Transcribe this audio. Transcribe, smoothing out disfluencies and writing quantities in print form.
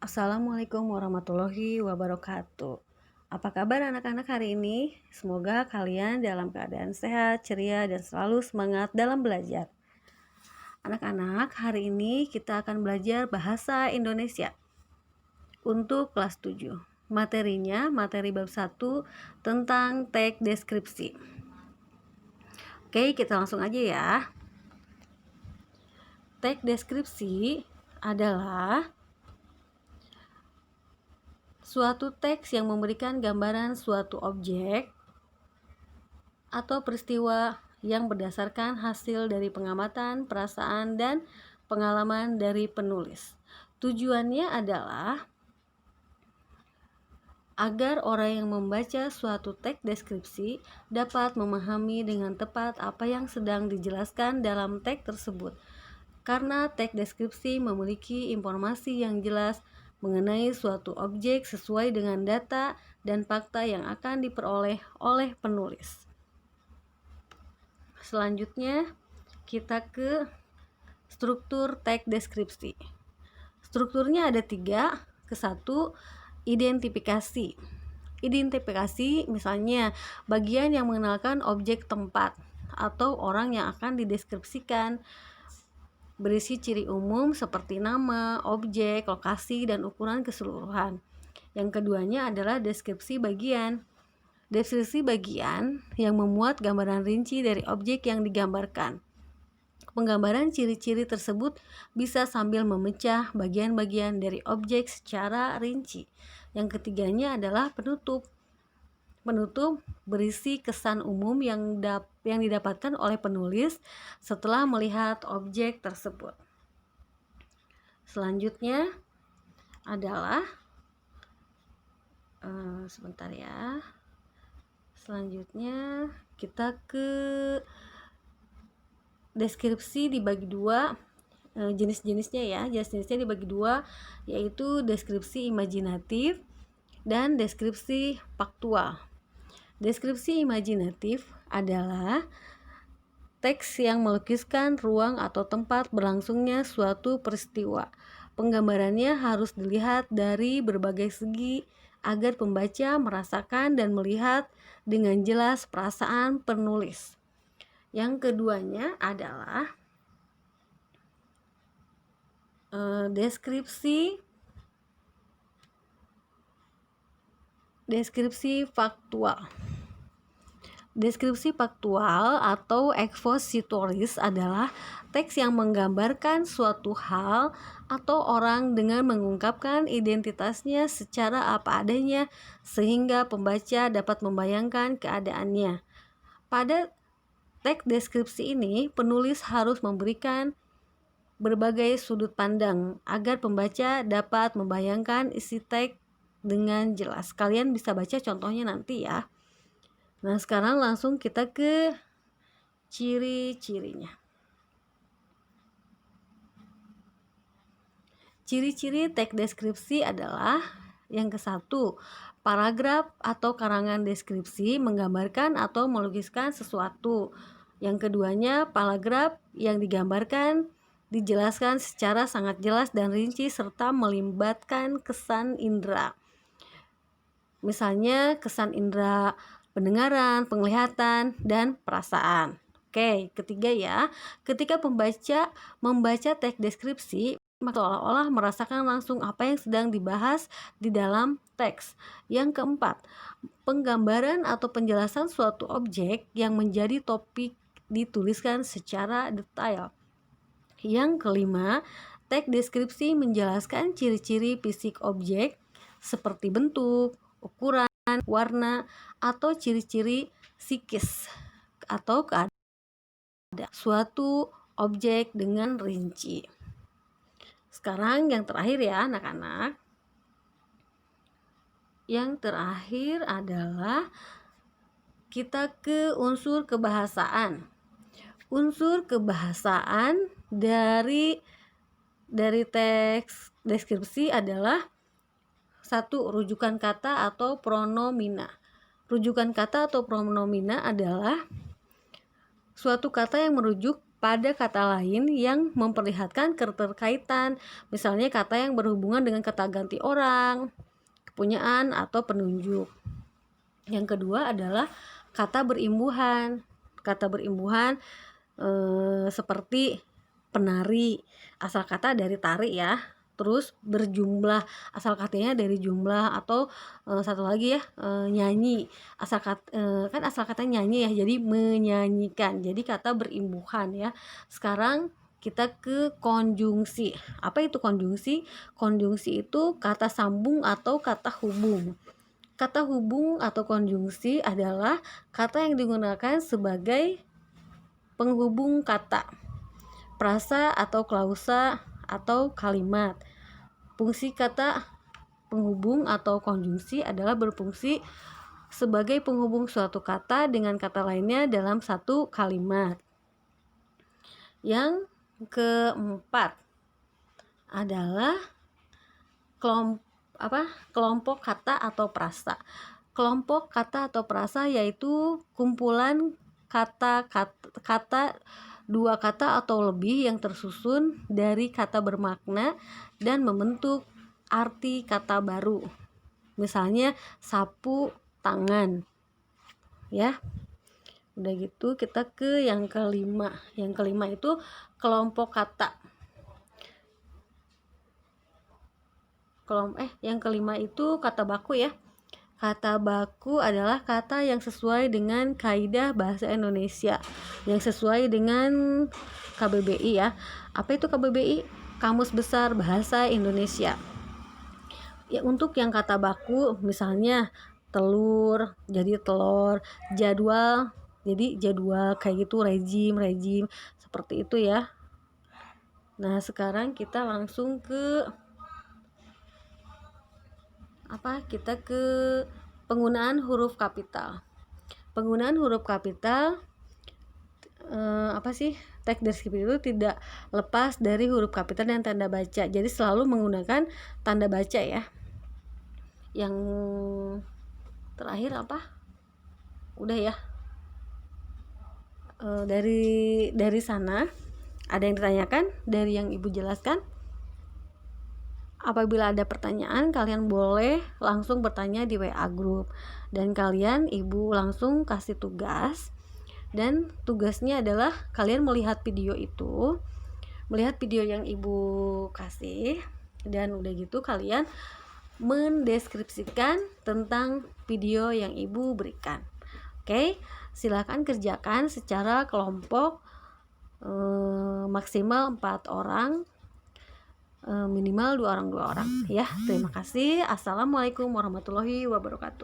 Assalamualaikum warahmatullahi wabarakatuh. Apa kabar anak-anak hari ini? Semoga kalian dalam keadaan sehat, ceria, dan selalu semangat dalam belajar. Anak-anak, hari ini kita akan belajar bahasa Indonesia untuk kelas 7. Materinya, materi bab 1 tentang teks deskripsi. Oke, kita langsung aja ya. Teks deskripsi adalah suatu teks yang memberikan gambaran suatu objek atau peristiwa yang berdasarkan hasil dari pengamatan, perasaan, dan pengalaman dari penulis. Tujuannya adalah agar orang yang membaca suatu teks deskripsi dapat memahami dengan tepat apa yang sedang dijelaskan dalam teks tersebut. Karena teks deskripsi memiliki informasi yang jelas mengenai suatu objek sesuai dengan data dan fakta yang akan diperoleh oleh penulis. Selanjutnya, kita ke struktur teks deskripsi. Strukturnya ada 3. Ke-1, identifikasi. Identifikasi misalnya bagian yang mengenalkan objek tempat atau orang yang akan dideskripsikan, berisi ciri umum seperti nama, objek, lokasi, dan ukuran keseluruhan. Yang keduanya adalah deskripsi bagian. Deskripsi bagian yang memuat gambaran rinci dari objek yang digambarkan. Penggambaran ciri-ciri tersebut bisa sambil memecah bagian-bagian dari objek secara rinci. Yang ketiganya adalah penutup. Penutup berisi kesan umum yang didapatkan oleh penulis setelah melihat objek tersebut. Selanjutnya adalah sebentar ya. Selanjutnya kita ke deskripsi dibagi 2, jenis-jenisnya ya. Jenis-jenisnya dibagi 2, yaitu deskripsi imajinatif dan deskripsi faktual. Deskripsi imajinatif adalah teks yang melukiskan ruang atau tempat berlangsungnya suatu peristiwa. Penggambarannya harus dilihat dari berbagai segi agar pembaca merasakan dan melihat dengan jelas perasaan penulis. Yang keduanya adalah deskripsi faktual. Deskripsi faktual atau expositoris adalah teks yang menggambarkan suatu hal atau orang dengan mengungkapkan identitasnya secara apa adanya sehingga pembaca dapat membayangkan keadaannya. Pada teks deskripsi ini, penulis harus memberikan berbagai sudut pandang agar pembaca dapat membayangkan isi teks dengan jelas. Kalian bisa baca contohnya nanti ya. Nah, sekarang langsung kita ke ciri-cirinya. Ciri-ciri teks deskripsi adalah yang ke-1, paragraf atau karangan deskripsi menggambarkan atau melukiskan sesuatu. Yang keduanya, paragraf yang digambarkan dijelaskan secara sangat jelas dan rinci serta melibatkan kesan indera. Misalnya kesan indera pendengaran, penglihatan, dan perasaan. Oke, ketiga ya, ketika pembaca membaca teks deskripsi, maka seolah-olah merasakan langsung apa yang sedang dibahas di dalam teks. Yang keempat, penggambaran atau penjelasan suatu objek yang menjadi topik dituliskan secara detail. Yang kelima, teks deskripsi menjelaskan ciri-ciri fisik objek seperti bentuk, ukuran, warna, atau ciri-ciri psikis atau keadaan suatu objek dengan rinci. Sekarang yang terakhir ya anak-anak. Yang terakhir adalah kita ke unsur kebahasaan. Unsur kebahasaan dari teks deskripsi adalah 1. Rujukan kata atau pronomina. Rujukan kata atau pronomina adalah suatu kata yang merujuk pada kata lain yang memperlihatkan keterkaitan, misalnya kata yang berhubungan dengan kata ganti orang, kepunyaan, atau penunjuk. Yang kedua adalah kata berimbuhan. Kata berimbuhan seperti penari, asal kata dari tarik ya. Terus berjumlah, asal katanya dari jumlah, atau satu lagi ya, nyanyi, asal kata kan asal kata nyanyi ya, jadi menyanyikan, jadi kata berimbuhan ya. Sekarang kita ke konjungsi. Apa itu konjungsi? Konjungsi itu kata sambung atau kata hubung. Kata hubung atau konjungsi adalah kata yang digunakan sebagai penghubung kata, frasa atau klausa atau kalimat. Fungsi kata penghubung atau konjungsi adalah berfungsi sebagai penghubung suatu kata dengan kata lainnya dalam satu kalimat. Yang keempat adalah kelompok kata atau frasa. Kelompok kata atau frasa yaitu kumpulan kata dua kata atau lebih yang tersusun dari kata bermakna dan membentuk arti kata baru. Misalnya sapu tangan. Ya. Udah gitu kita ke yang kelima. Yang kelima itu kelompok kata. Yang kelima itu kata baku ya. Kata baku adalah kata yang sesuai dengan kaidah bahasa Indonesia, yang sesuai dengan KBBI ya. Apa itu KBBI? Kamus Besar Bahasa Indonesia. Ya, untuk yang kata baku misalnya telur jadi telur, jadwal jadi jadwal, kayak gitu, rejim seperti itu ya. Nah, sekarang kita langsung ke penggunaan huruf kapital. Penggunaan huruf kapital teks deskripsi itu tidak lepas dari huruf kapital dan tanda baca. Jadi selalu menggunakan tanda baca ya. Yang terakhir apa? Udah ya. Dari sana ada yang ditanyakan dari yang Ibu jelaskan? Apabila ada pertanyaan, kalian boleh langsung bertanya di WA group, dan kalian Ibu langsung kasih tugas. Dan tugasnya adalah kalian melihat video itu, melihat video yang Ibu kasih, dan udah gitu kalian mendeskripsikan tentang video yang Ibu berikan. Oke, silakan kerjakan secara kelompok, maksimal 4 orang, minimal 2 orang ya. Terima kasih. Assalamualaikum warahmatullahi wabarakatuh.